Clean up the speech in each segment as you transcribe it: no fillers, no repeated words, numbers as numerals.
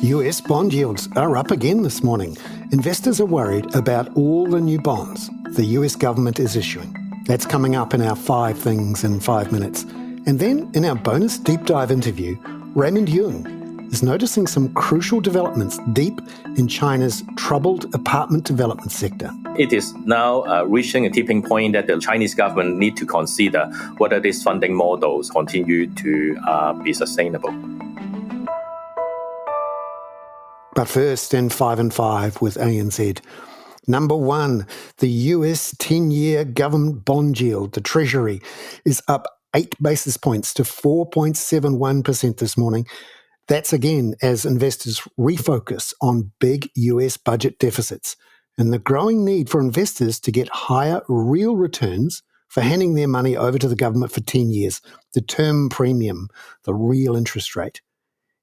US bond yields are up again this morning. Investors are worried about all the new bonds the US government is issuing. That's coming up in our 5 Things in 5 Minutes. And then in our bonus deep dive interview, Raymond Yeung is noticing some crucial developments deep in China's troubled apartment development sector. It is now reaching a tipping point that the Chinese government need to consider whether these funding models continue to be sustainable. But first, in 5 and 5 with ANZ. Number 1, the US 10-year government bond yield, the Treasury, is up 8 basis points to 4.71% this morning. That's again as investors refocus on big US budget deficits and the growing need for investors to get higher real returns for handing their money over to the government for 10 years, the term premium, the real interest rate.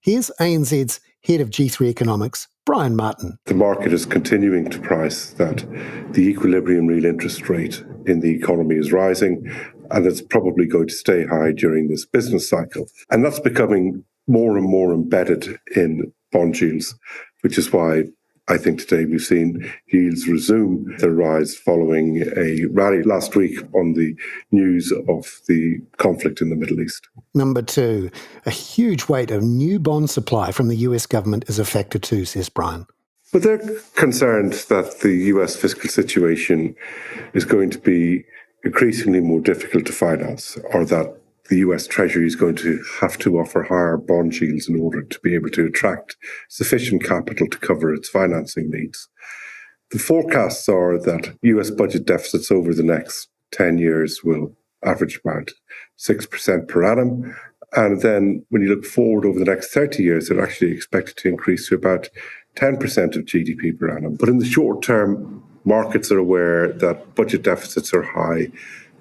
Here's ANZ's head of G3 Economics, Brian Martin. The market is continuing to price that the equilibrium real interest rate in the economy is rising, and it's probably going to stay high during this business cycle. And that's becoming more and more embedded in bond yields, which is why I think today we've seen yields resume their rise following a rally last week on the news of the conflict in the Middle East. Number 2, a huge weight of new bond supply from the US government is a factor too, says Brian. But they're concerned that the US fiscal situation is going to be increasingly more difficult to finance, or that the US Treasury is going to have to offer higher bond yields in order to be able to attract sufficient capital to cover its financing needs. The forecasts are that US budget deficits over the next 10 years will average about 6% per annum. And then when you look forward over the next 30 years, they're actually expected to increase to about 10% of GDP per annum. But in the short term, markets are aware that budget deficits are high,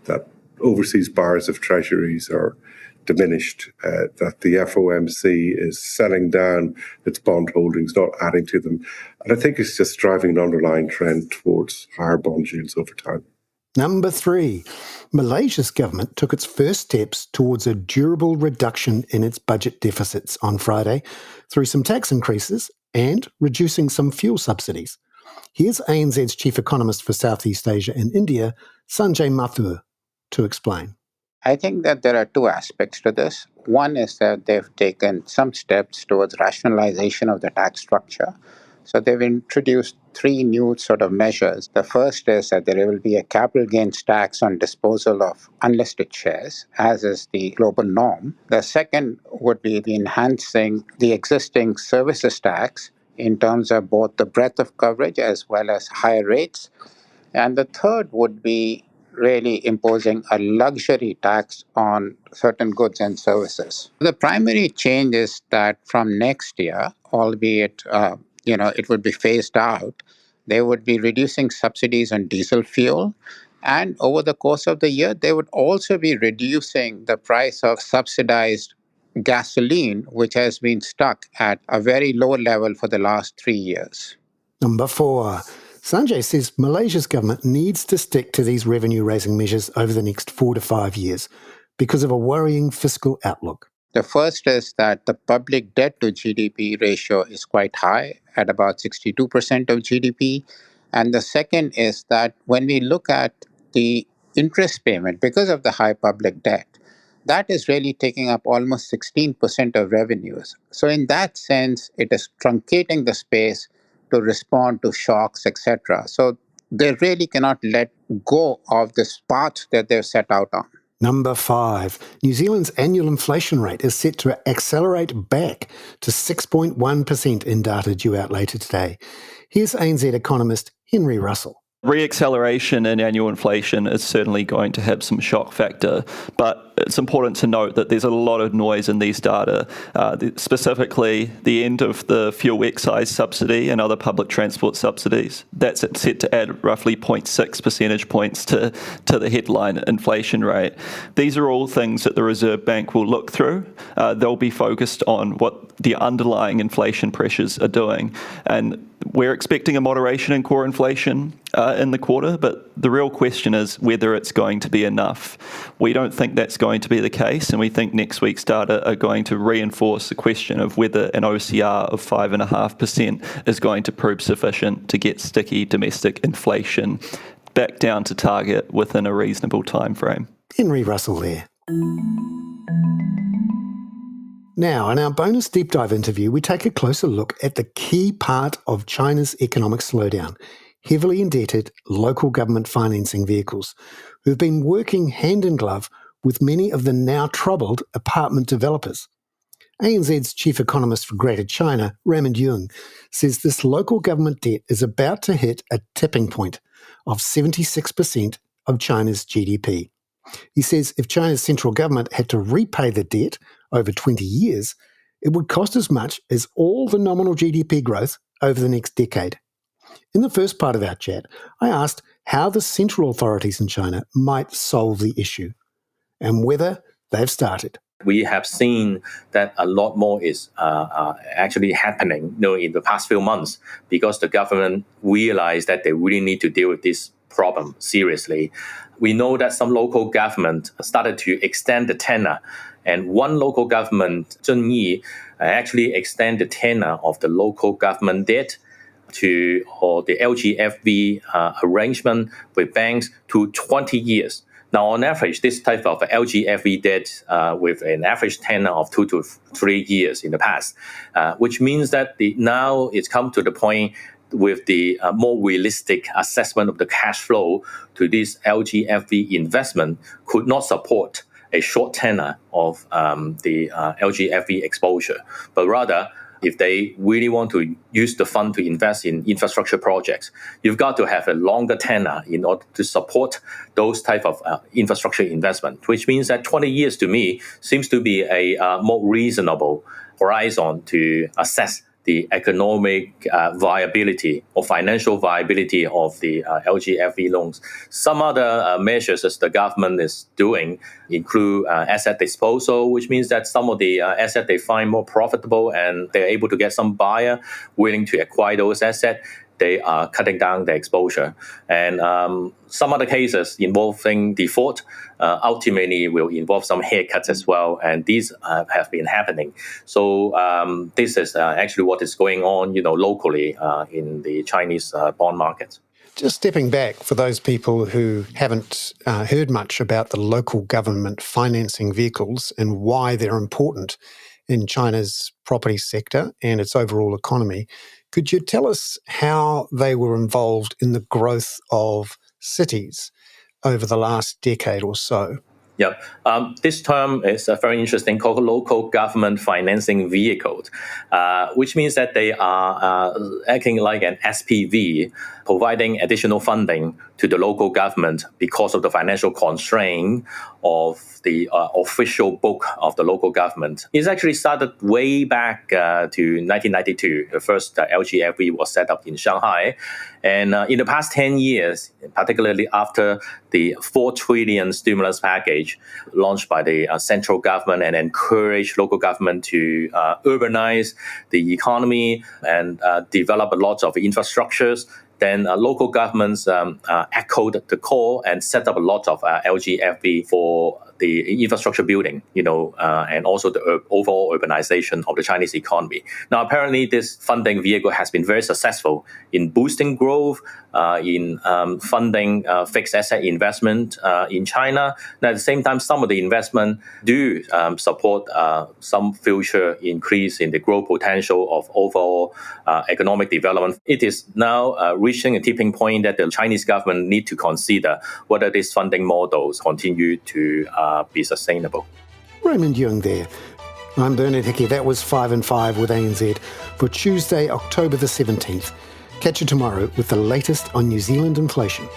that overseas buyers of treasuries are diminished, that the FOMC is selling down its bond holdings, not adding to them. And I think it's just driving an underlying trend towards higher bond yields over time. Number 3, Malaysia's government took its first steps towards a durable reduction in its budget deficits on Friday through some tax increases and reducing some fuel subsidies. Here's ANZ's chief economist for Southeast Asia and India, Sanjay Mathur, to explain. I think that there are 2 aspects to this. One is that they've taken some steps towards rationalization of the tax structure. So they've introduced 3 new sort of measures. The first is that there will be a capital gains tax on disposal of unlisted shares, as is the global norm. The second would be enhancing the existing services tax in terms of both the breadth of coverage as well as higher rates. And the third would be really imposing a luxury tax on certain goods and services. The primary change is that from next year, albeit it would be phased out, they would be reducing subsidies on diesel fuel. And over the course of the year, they would also be reducing the price of subsidized gasoline, which has been stuck at a very low level for the last 3 years. Number 4. Sanjay says Malaysia's government needs to stick to these revenue-raising measures over the next 4 to 5 years because of a worrying fiscal outlook. The first is that the public debt to GDP ratio is quite high at about 62% of GDP. And the second is that when we look at the interest payment, because of the high public debt, that is really taking up almost 16% of revenues. So in that sense, it is truncating the space to respond to shocks, etc. So they really cannot let go of this path that they've set out on. Number 5, New Zealand's annual inflation rate is set to accelerate back to 6.1% in data due out later today. Here's ANZ economist Henry Russell. Re-acceleration in annual inflation is certainly going to have some shock factor, but it's important to note that there's a lot of noise in these data, specifically the end of the fuel excise subsidy and other public transport subsidies. That's set to add roughly 0.6 percentage points to the headline inflation rate. These are all things that the Reserve Bank will look through. They'll be focused on what the underlying inflation pressures are doing. And we're expecting a moderation in core inflation in the quarter, but the real question is whether it's going to be enough. We don't think that's going to be the case, and we think next week's data are going to reinforce the question of whether an OCR of 5.5% is going to prove sufficient to get sticky domestic inflation back down to target within a reasonable time frame. Henry Russell there. Now, in our bonus deep dive interview, we take a closer look at the key part of China's economic slowdown, heavily indebted local government financing vehicles, who've been working hand in glove with many of the now troubled apartment developers. ANZ's chief economist for Greater China, Raymond Yeung, says this local government debt is about to hit a tipping point of 76% of China's GDP. He says if China's central government had to repay the debt over 20 years, it would cost as much as all the nominal GDP growth over the next decade. In the first part of our chat, I asked how the central authorities in China might solve the issue and whether they've started. We have seen that a lot more is actually happening in the past few months because the government realized that they really need to deal with this problem seriously. We know that some local government started to extend the tenor, and one local government, Zhengyi, actually extend the tenor of the local government debt or the LGFV arrangement with banks to 20 years. Now, on average, this type of LGFV debt with an average tenor of 2 to 3 years in the past, which means that now it's come to the point with the more realistic assessment of the cash flow to this LGFV investment could not support a short tenor of the LGFV exposure, but rather if they really want to use the fund to invest in infrastructure projects, you've got to have a longer tenor in order to support those type of infrastructure investment, which means that 20 years to me seems to be a more reasonable horizon to assess the economic viability or financial viability of the LGFV loans. Some other measures as the government is doing include asset disposal, which means that some of the assets they find more profitable and they're able to get some buyer willing to acquire those assets. They are cutting down the exposure. And some other cases involving default ultimately will involve some haircuts as well. And these have been happening. So this is actually what is going on, locally in the Chinese bond market. Just stepping back for those people who haven't heard much about the local government financing vehicles and why they're important in China's property sector and its overall economy, could you tell us how they were involved in the growth of cities over the last decade or so? Yeah, this term is very interesting, called local government financing vehicles, which means that they are acting like an SPV, providing additional funding to the local government because of the financial constraint of the official book of the local government. It's actually started way back to 1992. The first LGFV was set up in Shanghai. And in the past 10 years, particularly after the 4 trillion stimulus package launched by the central government and encouraged local government to urbanize the economy and develop a lot of infrastructures, then local governments echoed the call and set up a lot of LGFV for the infrastructure building, and also the overall urbanization of the Chinese economy. Now, apparently, this funding vehicle has been very successful in boosting growth, in funding fixed asset investment in China. And at the same time, some of the investment do support some future increase in the growth potential of overall economic development. It is now reaching a tipping point that the Chinese government need to consider whether these funding models continue to be sustainable. Raymond Yeung there. I'm Bernard Hickey. That was 5 and 5 with ANZ for Tuesday, October the 17th. Catch you tomorrow with the latest on New Zealand inflation.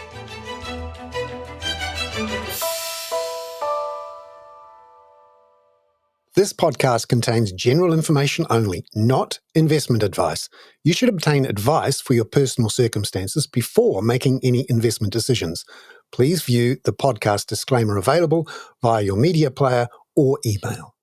This podcast contains general information only, not investment advice. You should obtain advice for your personal circumstances before making any investment decisions. Please view the podcast disclaimer available via your media player or email.